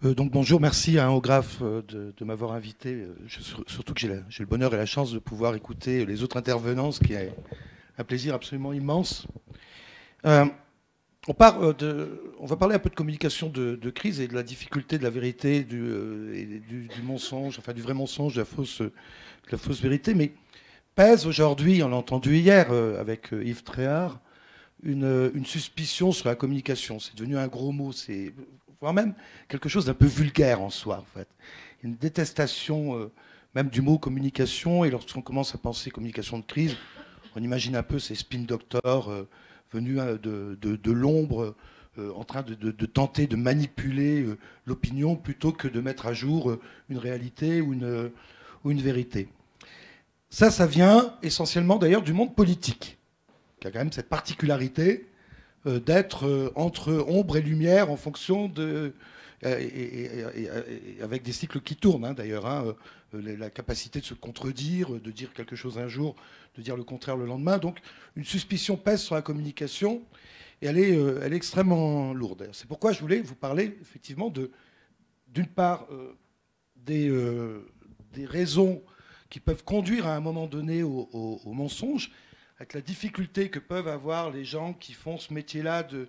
Donc bonjour, merci à Graphe de m'avoir invité. Surtout que j'ai le bonheur et la chance de pouvoir écouter les autres intervenants, ce qui est un plaisir absolument immense. Euh, on va parler un peu de communication de crise et de la difficulté de la vérité, du mensonge, enfin du vrai mensonge, de la fausse vérité. Mais pèse aujourd'hui, on l'a entendu hier avec Yves Tréhard, une suspicion sur la communication. C'est devenu un gros mot, c'est voire même quelque chose d'un peu vulgaire en soi, en fait. Une détestation même du mot communication, et lorsqu'on commence à penser communication de crise, on imagine un peu ces spin doctors venus de l'ombre, en train de tenter de manipuler l'opinion plutôt que de mettre à jour une réalité ou une vérité. Ça vient essentiellement d'ailleurs du monde politique, qui a quand même cette particularité d'être entre ombre et lumière en fonction de... et avec des cycles qui tournent, hein, d'ailleurs. Hein, la capacité de se contredire, de dire quelque chose un jour, de dire le contraire le lendemain. Donc une suspicion pèse sur la communication et elle est extrêmement lourde. C'est pourquoi je voulais vous parler effectivement d'une part, des raisons qui peuvent conduire à un moment donné au mensonge, avec la difficulté que peuvent avoir les gens qui font ce métier-là de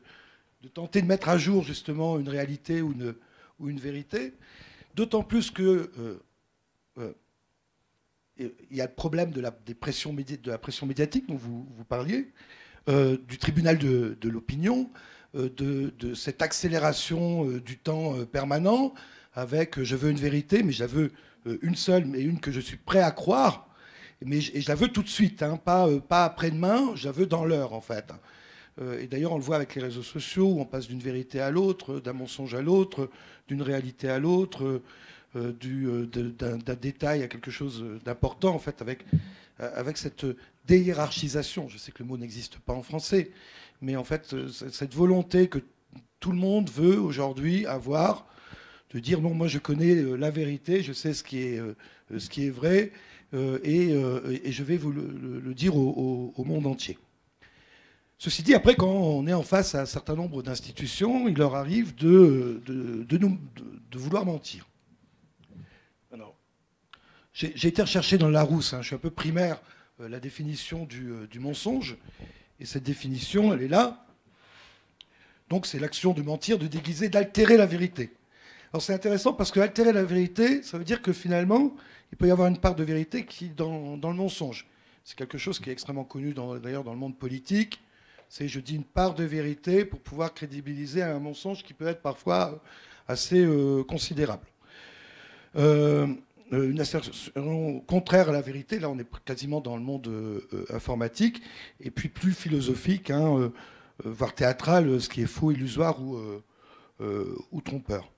tenter de mettre à jour justement une réalité ou une vérité. D'autant plus que il y a le problème de la pression médiatique dont vous parliez, du tribunal de l'opinion, de cette accélération du temps permanent, avec je veux une vérité, mais je la veux une seule, mais une que je suis prêt à croire. Et je la veux tout de suite, hein, pas après-demain, je la veux dans l'heure en fait. Et d'ailleurs, on le voit avec les réseaux sociaux, où on passe d'une vérité à l'autre, d'un mensonge à l'autre, d'une réalité à l'autre, d'un détail à quelque chose d'important, en fait, avec cette déhiérarchisation. Je sais que le mot n'existe pas en français, mais en fait, cette volonté que tout le monde veut aujourd'hui avoir, de dire non, moi je connais la vérité, je sais ce qui est vrai, et je vais vous le dire au monde entier. Ceci dit, après, quand on est en face à un certain nombre d'institutions, il leur arrive de vouloir mentir. Alors, j'ai été rechercher dans le Larousse, hein, je suis un peu primaire, la définition du mensonge, et cette définition, elle est là. Donc c'est l'action de mentir, de déguiser, d'altérer la vérité. Alors c'est intéressant parce que altérer la vérité, ça veut dire que finalement, il peut y avoir une part de vérité qui dans le mensonge. C'est quelque chose qui est extrêmement connu d'ailleurs dans le monde politique. C'est je dis une part de vérité pour pouvoir crédibiliser un mensonge qui peut être parfois assez considérable. Une assertion contraire à la vérité, là on est quasiment dans le monde informatique, et puis plus philosophique, hein, voire théâtral, ce qui est faux, illusoire ou trompeur.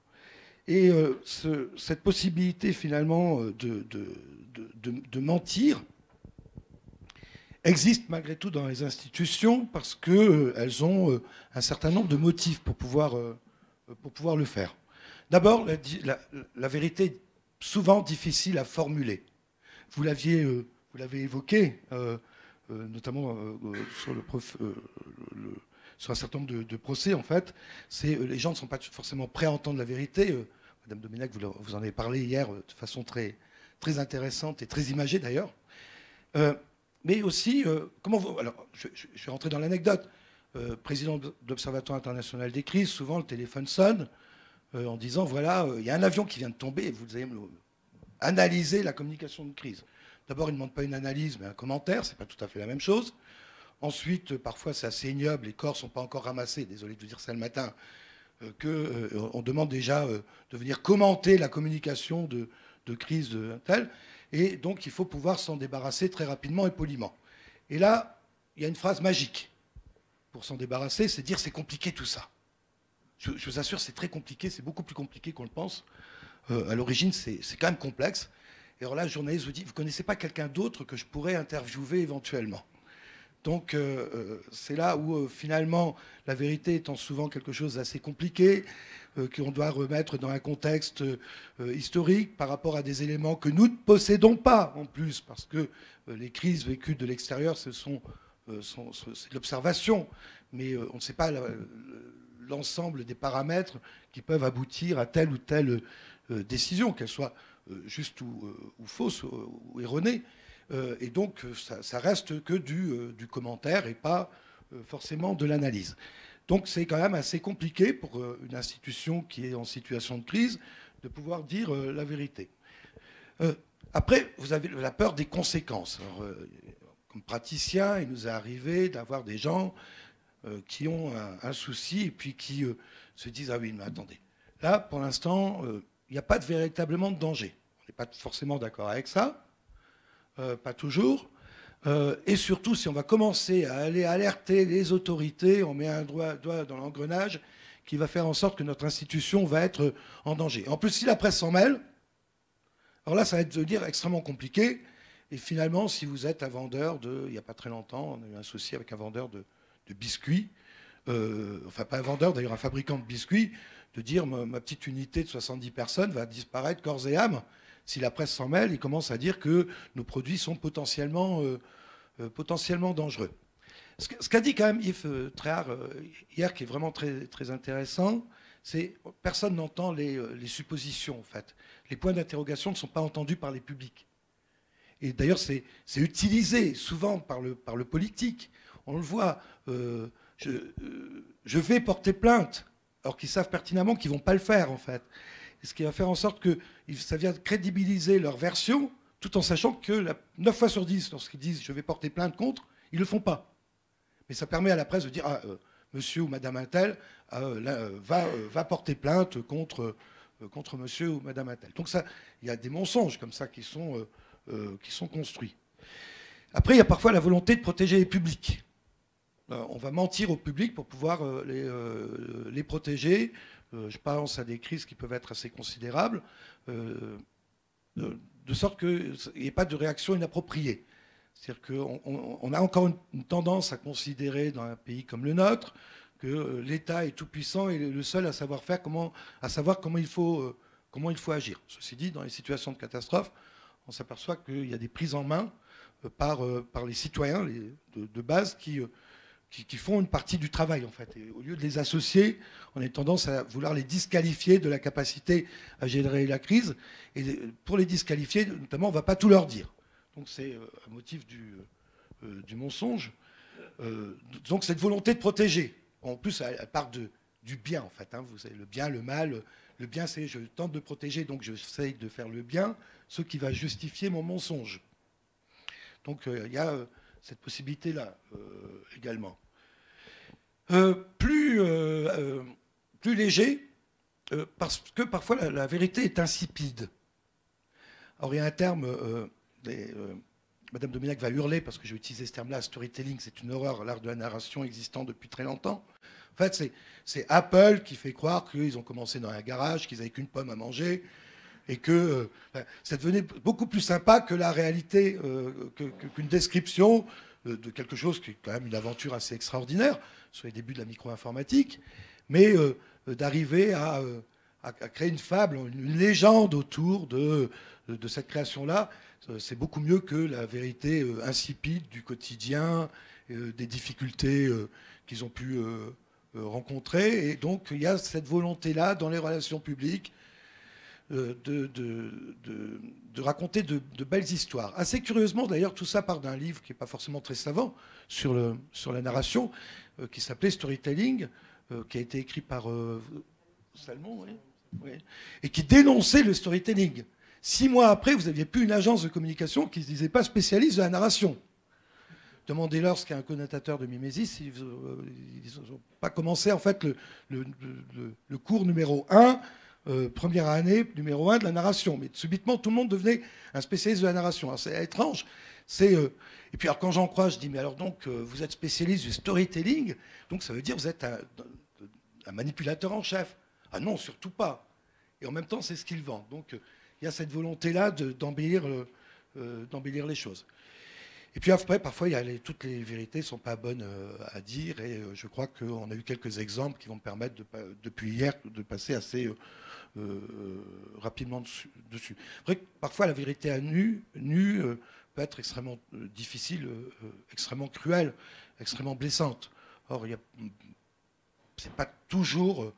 Et cette possibilité finalement de mentir existe malgré tout dans les institutions parce qu'elles ont un certain nombre de motifs pour pouvoir le faire. D'abord, la vérité est souvent difficile à formuler. Vous l'avez évoqué, notamment sur un certain nombre de procès, en fait. Les gens ne sont pas forcément prêts à entendre la vérité. Madame Domenech, vous en avez parlé hier de façon très, très intéressante et très imagée, d'ailleurs. Mais aussi, alors, je vais rentrer dans l'anecdote. Président de l'Observatoire international des crises, souvent le téléphone sonne en disant, voilà, il y a un avion qui vient de tomber et vous allez analyser la communication de crise. D'abord, il ne demande pas une analyse, mais un commentaire, c'est pas tout à fait la même chose. Ensuite, parfois, c'est assez ignoble, les corps ne sont pas encore ramassés, désolé de vous dire ça le matin, qu'on demande déjà de venir commenter la communication de crise de telle. Et donc, il faut pouvoir s'en débarrasser très rapidement et poliment. Et là, il y a une phrase magique pour s'en débarrasser, c'est dire c'est compliqué tout ça. Je vous assure, c'est très compliqué, c'est beaucoup plus compliqué qu'on le pense. À l'origine, c'est quand même complexe. Et alors là, le journaliste vous dit, vous ne connaissez pas quelqu'un d'autre que je pourrais interviewer éventuellement. Donc c'est là où finalement la vérité étant souvent quelque chose d'assez compliqué, qu'on doit remettre dans un contexte historique par rapport à des éléments que nous ne possédons pas en plus, parce que les crises vécues de l'extérieur, c'est de l'observation, mais on ne sait pas l'ensemble des paramètres qui peuvent aboutir à telle ou telle décision, qu'elle soit juste ou fausse ou erronée. Et donc, ça reste que du commentaire et pas forcément de l'analyse. Donc, c'est quand même assez compliqué pour une institution qui est en situation de crise de pouvoir dire la vérité. Après, vous avez la peur des conséquences. Alors, comme praticien, il nous est arrivé d'avoir des gens qui ont un souci et puis qui se disent « Ah oui, mais attendez, là, pour l'instant, il n'y a pas véritablement de danger. » On n'est pas forcément d'accord avec ça, pas toujours. Et surtout, si on va commencer à aller alerter les autorités, on met un doigt dans l'engrenage qui va faire en sorte que notre institution va être en danger. En plus, si la presse s'en mêle, alors là, ça va devenir extrêmement compliqué. Et finalement, si vous êtes un vendeur il n'y a pas très longtemps, on a eu un souci avec un vendeur de biscuits, enfin pas un vendeur, d'ailleurs un fabricant de biscuits, de dire ma petite unité de 70 personnes va disparaître corps et âme. Si la presse s'en mêle, il commence à dire que nos produits sont potentiellement dangereux. Ce qu'a dit quand même Yves Tréhard hier, qui est vraiment très, très intéressant, c'est personne n'entend les suppositions, en fait. Les points d'interrogation ne sont pas entendus par les publics. Et d'ailleurs, c'est utilisé souvent par le politique. On le voit. Je vais porter plainte, alors qu'ils savent pertinemment qu'ils ne vont pas le faire, en fait. Et ce qui va faire en sorte que ça vient crédibiliser leur version, tout en sachant que 9 fois sur 10, lorsqu'ils disent « je vais porter plainte contre », ils ne le font pas. Mais ça permet à la presse de dire « monsieur ou madame Untel va porter plainte contre monsieur ou madame Untel ». Donc il y a des mensonges comme ça qui sont construits. Après, il y a parfois la volonté de protéger les publics. On va mentir au public pour pouvoir les protéger. Je pense à des crises qui peuvent être assez considérables, de sorte qu'il n'y ait pas de réaction inappropriée. C'est-à-dire qu'on a encore une tendance à considérer dans un pays comme le nôtre que l'État est tout-puissant et le seul à savoir comment il faut agir. Ceci dit, dans les situations de catastrophe, on s'aperçoit qu'il y a des prises en main par les citoyens de base qui font une partie du travail, en fait. Et au lieu de les associer, on a tendance à vouloir les disqualifier de la capacité à gérer la crise. Et pour les disqualifier, notamment, on ne va pas tout leur dire. Donc c'est un motif du mensonge. Donc cette volonté de protéger. En plus, elle part du bien, en fait. Vous savez, le bien, le mal. Le bien, c'est je tente de protéger, donc j'essaye de faire le bien, ce qui va justifier mon mensonge. Donc il y a cette possibilité-là également. Plus léger, parce que parfois la vérité est insipide. Alors il y a un terme, Madame Dominac va hurler parce que je vais utiliser ce terme-là, storytelling, c'est une horreur, l'art de la narration existant depuis très longtemps. En fait, c'est Apple qui fait croire qu'ils ont commencé dans un garage, qu'ils n'avaient qu'une pomme à manger, et que ça devenait beaucoup plus sympa que la réalité, qu'une description de quelque chose qui est quand même une aventure assez extraordinaire, sur les débuts de la micro-informatique, mais d'arriver à créer une fable, une légende autour de cette création-là, c'est beaucoup mieux que la vérité insipide du quotidien, des difficultés qu'ils ont pu rencontrer. Et donc, il y a cette volonté-là, dans les relations publiques, de raconter de belles histoires. Assez curieusement, d'ailleurs, tout ça part d'un livre qui n'est pas forcément très savant sur la narration, qui s'appelait Storytelling, qui a été écrit par Salmon, oui, et qui dénonçait le storytelling. 6 mois après, vous n'aviez plus une agence de communication qui ne se disait pas spécialiste de la narration. Demandez-leur ce qu'est un connotateur de mimésis, ils n'ont pas commencé en fait le cours numéro 1, première année numéro 1 de la narration. Mais subitement, tout le monde devenait un spécialiste de la narration. Alors, c'est étrange. Et puis alors, quand j'en crois, je dis, mais alors donc, vous êtes spécialiste du storytelling, donc ça veut dire que vous êtes un manipulateur en chef. Ah non, surtout pas. Et en même temps, c'est ce qu'ils vendent. Donc, il y a cette volonté-là d'embellir les choses. Et puis après, parfois, toutes les vérités ne sont pas bonnes à dire. Et je crois qu'on a eu quelques exemples qui vont me permettre, depuis hier, de passer assez rapidement dessus. Vrai que parfois, la vérité à nu peut être extrêmement difficile, extrêmement cruelle, extrêmement blessante. Or, c'est pas toujours,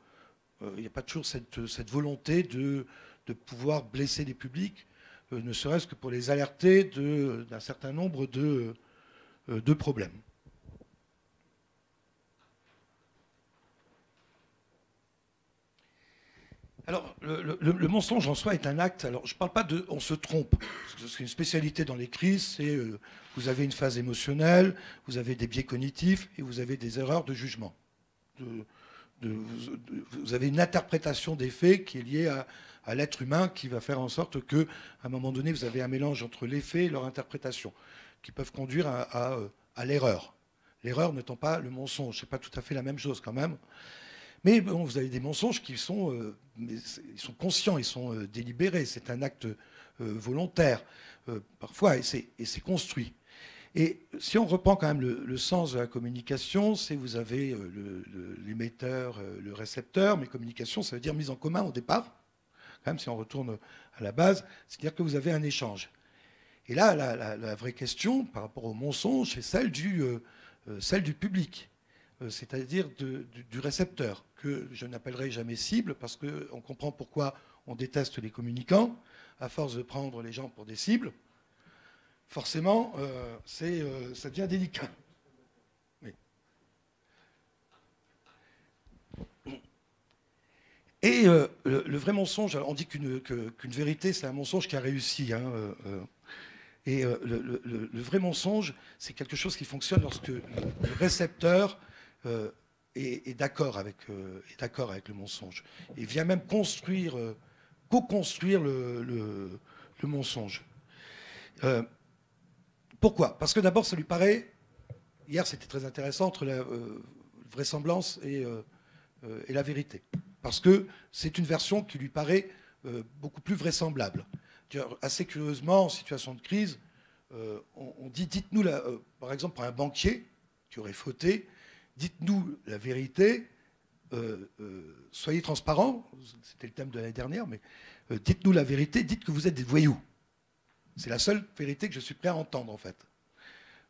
il n'y a pas toujours cette volonté de pouvoir blesser les publics, ne serait-ce que pour les alerter d'un certain nombre de problèmes. Alors, le mensonge en soi est un acte. Alors, je ne parle pas de on se trompe. C'est une spécialité dans les crises. C'est vous avez une phase émotionnelle, vous avez des biais cognitifs et vous avez des erreurs de jugement. Vous avez une interprétation des faits qui est liée à l'être humain qui va faire en sorte qu'à un moment donné, vous avez un mélange entre les faits et leur interprétation qui peuvent conduire à l'erreur. L'erreur n'étant pas le mensonge. Ce n'est pas tout à fait la même chose quand même. Mais bon, vous avez des mensonges qui sont, ils sont conscients, ils sont délibérés. C'est un acte volontaire, parfois, et c'est construit. Et si on reprend quand même le sens de la communication, c'est vous avez l'émetteur, le récepteur, mais communication, ça veut dire mise en commun au départ. Quand même, si on retourne à la base, c'est-à-dire que vous avez un échange. Et là, la vraie question par rapport au mensonge, c'est celle du public. C'est-à-dire du récepteur, que je n'appellerai jamais cible, parce qu'on comprend pourquoi on déteste les communicants, à force de prendre les gens pour des cibles. Forcément, ça devient délicat. Oui. Et le vrai mensonge, alors on dit qu'une vérité, c'est un mensonge qui a réussi. Hein, et le vrai mensonge, c'est quelque chose qui fonctionne lorsque le récepteur est d'accord avec le mensonge et vient même co-construire le mensonge. Pourquoi? Parce que d'abord, ça lui paraît, hier c'était très intéressant, entre la vraisemblance et la vérité. Parce que c'est une version qui lui paraît beaucoup plus vraisemblable. Assez curieusement, en situation de crise, on dit, dites-nous, par exemple, pour un banquier qui aurait fauté, dites-nous la vérité, soyez transparents, c'était le thème de l'année dernière, mais dites-nous la vérité, dites que vous êtes des voyous. C'est la seule vérité que je suis prêt à entendre, en fait.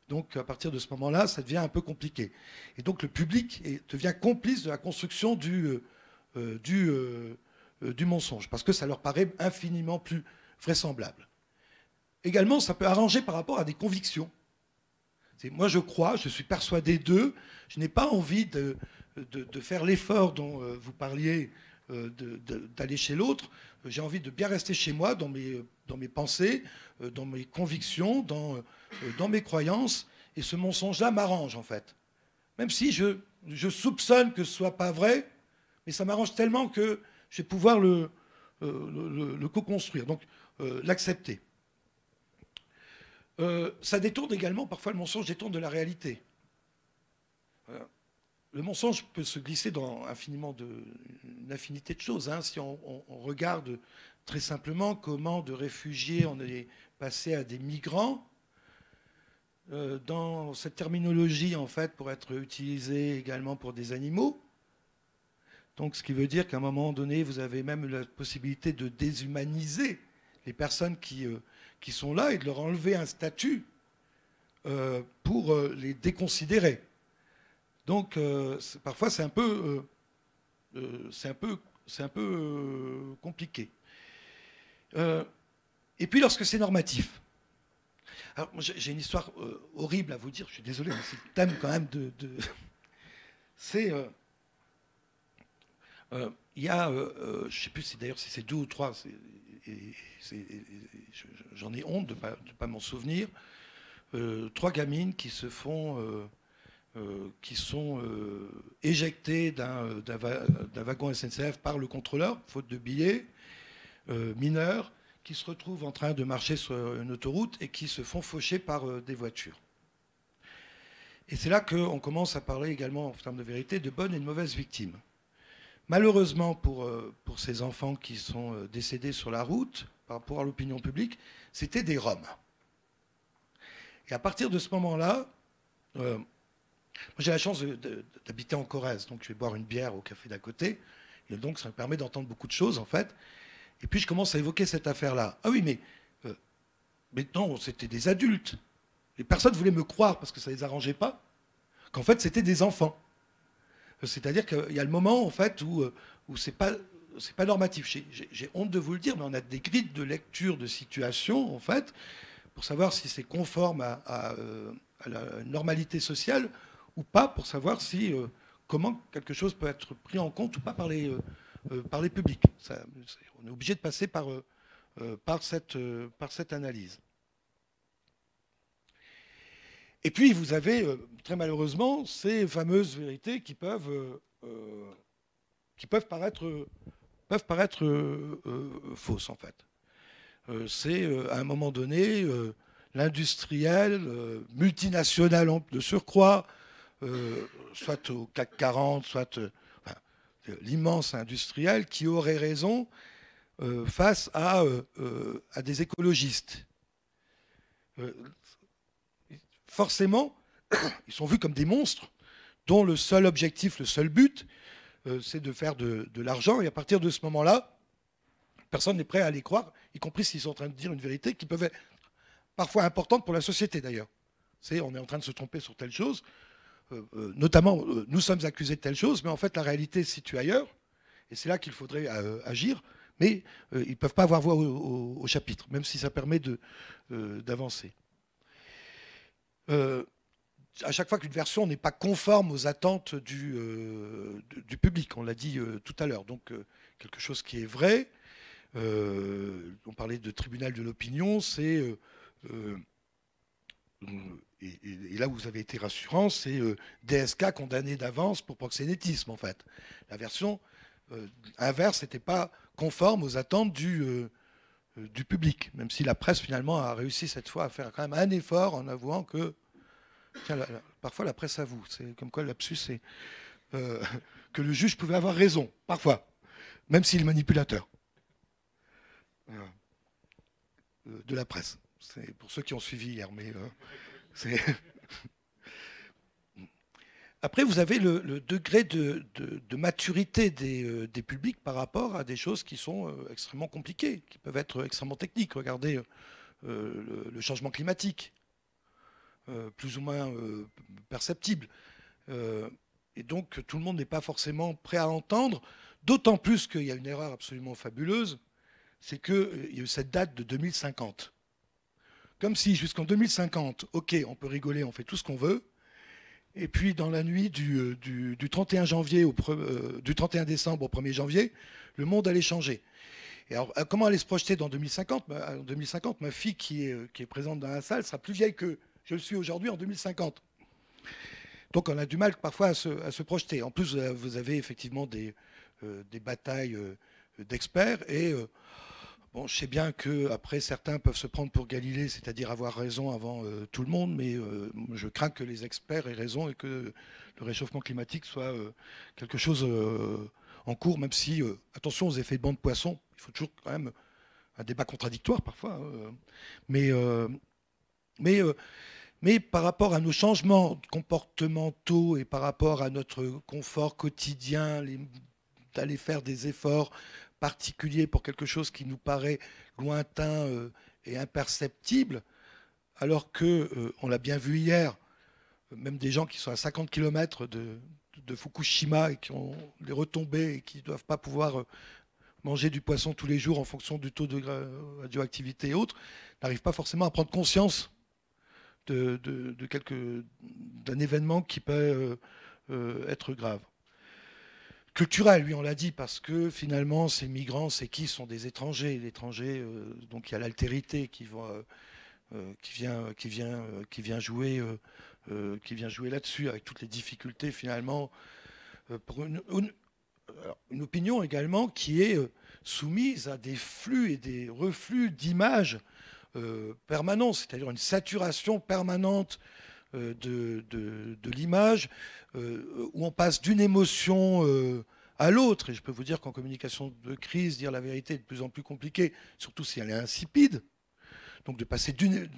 Donc, à partir de ce moment-là, ça devient un peu compliqué. Et donc, le public devient complice de la construction du mensonge, parce que ça leur paraît infiniment plus vraisemblable. Également, ça peut arranger par rapport à des convictions. Moi, je crois, je suis persuadé d'eux, je n'ai pas envie de faire l'effort dont vous parliez, d'aller chez l'autre. J'ai envie de bien rester chez moi, dans mes pensées, dans mes convictions, dans mes croyances. Et ce mensonge-là m'arrange, en fait. Même si je soupçonne que ce ne soit pas vrai, mais ça m'arrange tellement que je vais pouvoir le co-construire, donc l'accepter. Ça détourne également, parfois le mensonge détourne de la réalité. Voilà. Le mensonge peut se glisser dans une infinité de choses. Hein. Si on regarde très simplement comment de réfugiés on est passé à des migrants, dans cette terminologie, en fait, pour être utilisée également pour des animaux. Donc, ce qui veut dire qu'à un moment donné, vous avez même la possibilité de déshumaniser les personnes qui sont là et de leur enlever un statut pour les déconsidérer. Donc, parfois, c'est un peu compliqué. Et puis, lorsque c'est normatif. Alors, j'ai une histoire horrible à vous dire, je suis désolé, mais c'est le thème quand même c'est... il y a, je ne sais plus si d'ailleurs si c'est 2 ou 3, j'en ai honte de ne pas m'en souvenir, 3 gamines qui sont éjectées d'un wagon SNCF par le contrôleur, faute de billets, mineurs, qui se retrouvent en train de marcher sur une autoroute et qui se font faucher par des voitures. Et c'est là qu'on commence à parler également, en termes de vérité, de bonnes et de mauvaises victimes. Malheureusement pour ces enfants qui sont décédés sur la route, par rapport à l'opinion publique, c'était des Roms. Et à partir de ce moment-là, moi j'ai la chance d'habiter en Corrèze, donc je vais boire une bière au café d'à côté, et donc ça me permet d'entendre beaucoup de choses en fait. Et puis je commence à évoquer cette affaire-là. Ah oui, mais non, c'était des adultes. Les personnes voulaient me croire, parce que ça ne les arrangeait pas, qu'en fait c'était des enfants. C'est-à-dire qu'il y a le moment, en fait, où c'est pas normatif. J'ai honte de vous le dire, mais on a des grilles de lecture de situation, en fait, pour savoir si c'est conforme à la normalité sociale ou pas, pour savoir si comment quelque chose peut être pris en compte ou pas par les publics. On est obligé de passer par cette analyse. Et puis, vous avez, très malheureusement, ces fameuses vérités qui peuvent paraître fausses, en fait. C'est, à un moment donné, l'industriel, multinational de surcroît, soit au CAC 40, soit l'immense industriel, qui aurait raison face à des écologistes. Forcément, ils sont vus comme des monstres dont le seul objectif, le seul but, c'est de faire de l'argent. Et à partir de ce moment-là, personne n'est prêt à les croire, y compris s'ils sont en train de dire une vérité qui peut être parfois importante pour la société d'ailleurs. On est en train de se tromper sur telle chose, notamment nous sommes accusés de telle chose, mais en fait la réalité se situe ailleurs, et c'est là qu'il faudrait agir, mais ils ne peuvent pas avoir voix au chapitre, même si ça permet d'avancer. À chaque fois qu'une version n'est pas conforme aux attentes du public, on l'a dit tout à l'heure, donc quelque chose qui est vrai. On parlait de tribunal de l'opinion, c'est et là où vous avez été rassurant, c'est DSK condamné d'avance pour proxénétisme en fait. La version inverse n'était pas conforme aux attentes du public, même si la presse finalement a réussi cette fois à faire quand même un effort en avouant que tiens, parfois la presse avoue, c'est comme quoi le lapsus c'est que le juge pouvait avoir raison, parfois, même s'il est manipulateur. De la presse. C'est pour ceux qui ont suivi hier, mais c'est... Après, vous avez le degré de maturité des publics par rapport à des choses qui sont extrêmement compliquées, qui peuvent être extrêmement techniques. Regardez le changement climatique, plus ou moins perceptible. Et donc, tout le monde n'est pas forcément prêt à entendre, d'autant plus qu'il y a une erreur absolument fabuleuse, c'est qu'il y a eu cette date de 2050. Comme si jusqu'en 2050, ok, on peut rigoler, on fait tout ce qu'on veut, et puis dans la nuit du 31 janvier du 31 décembre au 1er janvier, le monde allait changer. Et alors, comment aller se projeter dans 2050 ? En 2050, ma fille qui est présente dans la salle sera plus vieille que je le suis aujourd'hui en 2050. Donc on a du mal parfois à se projeter. En plus, vous avez effectivement des batailles d'experts et... Bon, je sais bien qu'après, certains peuvent se prendre pour Galilée, c'est-à-dire avoir raison avant tout le monde, mais je crains que les experts aient raison et que le réchauffement climatique soit quelque chose en cours, même si, attention aux effets de banc de poisson, il faut toujours quand même un débat contradictoire parfois. Mais par rapport à nos changements comportementaux et par rapport à notre confort quotidien, d'aller faire des efforts particulier pour quelque chose qui nous paraît lointain et imperceptible, alors que, on l'a bien vu hier, même des gens qui sont à 50 km de Fukushima et qui ont des retombées et qui ne doivent pas pouvoir manger du poisson tous les jours en fonction du taux de radioactivité et autres, n'arrivent pas forcément à prendre conscience d'un événement qui peut être grave. Culturel, lui, on l'a dit, parce que finalement, ces migrants, c'est qui sont des étrangers. L'étranger, donc il y a l'altérité qui vient jouer là-dessus, avec toutes les difficultés finalement. Pour une opinion également qui est soumise à des flux et des reflux d'images permanents, c'est-à-dire une saturation permanente de l'image, où on passe d'une émotion à l'autre. Et je peux vous dire qu'en communication de crise, dire la vérité est de plus en plus compliqué, surtout si elle est insipide. Donc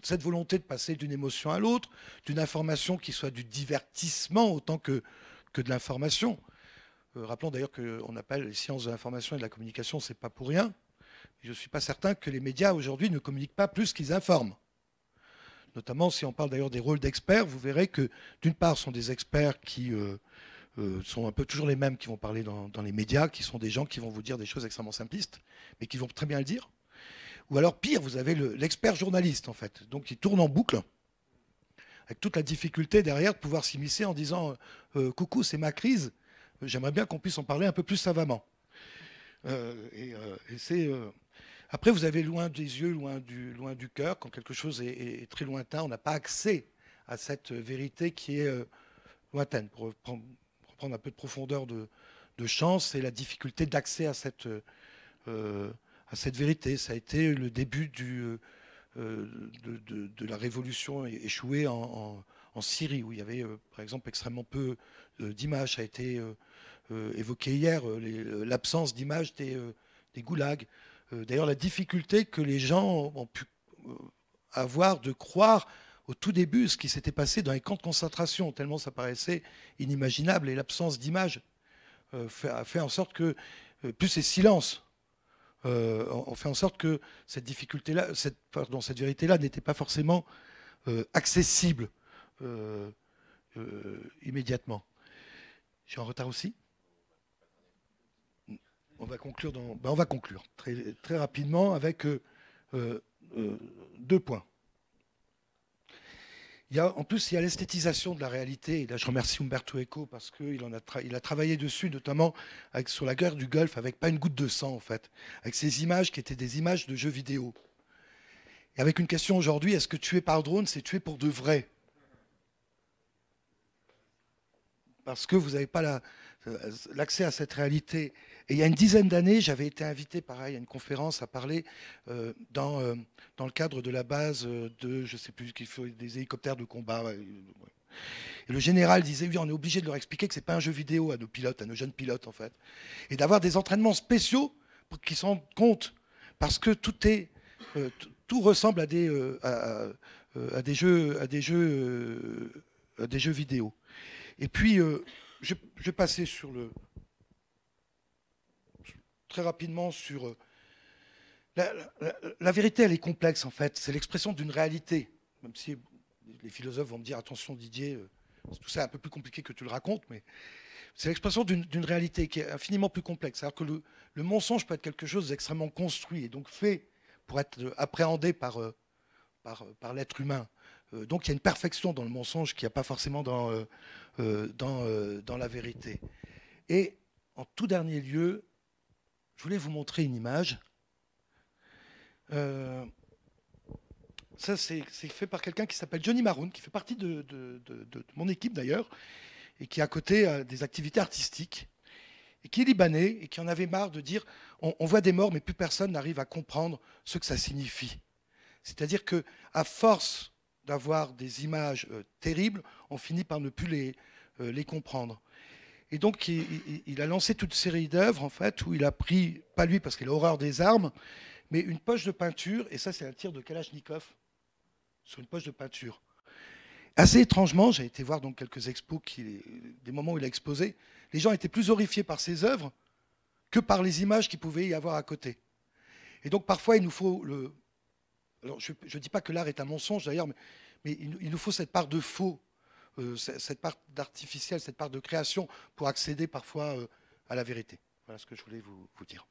cette volonté de passer d'une émotion à l'autre, d'une information qui soit du divertissement autant que de l'information. Rappelons d'ailleurs qu'on appelle les sciences de l'information et de la communication, c'est pas pour rien. Je ne suis pas certain que les médias aujourd'hui ne communiquent pas plus qu'ils informent. Notamment si on parle d'ailleurs des rôles d'experts, vous verrez que d'une part, ce sont des experts qui sont un peu toujours les mêmes qui vont parler dans les médias, qui sont des gens qui vont vous dire des choses extrêmement simplistes, mais qui vont très bien le dire. Ou alors, pire, vous avez l'expert journaliste, en fait, donc qui tourne en boucle, avec toute la difficulté derrière de pouvoir s'immiscer en disant coucou, c'est ma crise, j'aimerais bien qu'on puisse en parler un peu plus savamment. Après, vous avez loin des yeux, loin du cœur, quand quelque chose est très lointain, on n'a pas accès à cette vérité qui est lointaine. Pour prendre un peu de profondeur de champ, c'est la difficulté d'accès à cette vérité. Ça a été le début de la révolution échouée en Syrie, où il y avait, par exemple, extrêmement peu d'images. Ça a été évoqué hier, l'absence d'images des goulags. D'ailleurs, la difficulté que les gens ont pu avoir de croire au tout début ce qui s'était passé dans les camps de concentration, tellement ça paraissait inimaginable, et l'absence d'images a fait en sorte que, plus ces silences, on fait en sorte que cette difficulté-là, cette vérité-là n'était pas forcément accessible immédiatement. Je suis en retard aussi. On va conclure, on va conclure très, très rapidement avec 2 points. En plus, il y a l'esthétisation de la réalité. Et là, je remercie Umberto Eco parce qu'il a travaillé dessus, notamment sur la guerre du Golfe, avec pas une goutte de sang, en fait, avec ces images qui étaient des images de jeux vidéo. Et avec une question aujourd'hui, est-ce que tuer par drone, c'est tuer pour de vrai? Parce que vous n'avez pas l'accès à cette réalité. Et il y a une dizaine d'années, j'avais été invité, pareil, à une conférence à parler dans le cadre de la base de, je ne sais plus, qu'il faut des hélicoptères de combat. Et le général disait, oui, on est obligé de leur expliquer que ce n'est pas un jeu vidéo à nos pilotes, à nos jeunes pilotes, en fait. Et d'avoir des entraînements spéciaux pour qu'ils s'en rendent compte. Parce que tout ressemble à des jeux vidéo. Et puis, je vais passer très rapidement sur... La vérité, elle est complexe, en fait. C'est l'expression d'une réalité. Même si les philosophes vont me dire, attention Didier, tout ça est un peu plus compliqué que tu le racontes, mais c'est l'expression d'une réalité qui est infiniment plus complexe. Alors que le mensonge peut être quelque chose d'extrêmement construit et donc fait pour être appréhendé par l'être humain. Donc il y a une perfection dans le mensonge qu'il n'y a pas forcément dans la vérité. Et en tout dernier lieu, je voulais vous montrer une image. Ça, c'est fait par quelqu'un qui s'appelle Johnny Maroon, qui fait partie de mon équipe d'ailleurs, et qui est à côté des activités artistiques, et qui est libanais, et qui en avait marre de dire on voit des morts, mais plus personne n'arrive à comprendre ce que ça signifie. C'est-à-dire qu'à force d'avoir des images terribles, on finit par ne plus les comprendre. Et donc, il a lancé toute une série d'œuvres, en fait, où il a pris, pas lui parce qu'il a horreur des armes, mais une poche de peinture, et ça, c'est un tir de Kalachnikov sur une poche de peinture. Assez étrangement, j'ai été voir donc quelques expos, des moments où il a exposé, les gens étaient plus horrifiés par ses œuvres que par les images qu'il pouvait y avoir à côté. Et donc, parfois, il nous faut Alors, je ne dis pas que l'art est un mensonge d'ailleurs, mais il nous faut cette part de faux, cette part d'artificiel, cette part de création pour accéder parfois à la vérité. Voilà ce que je voulais vous dire.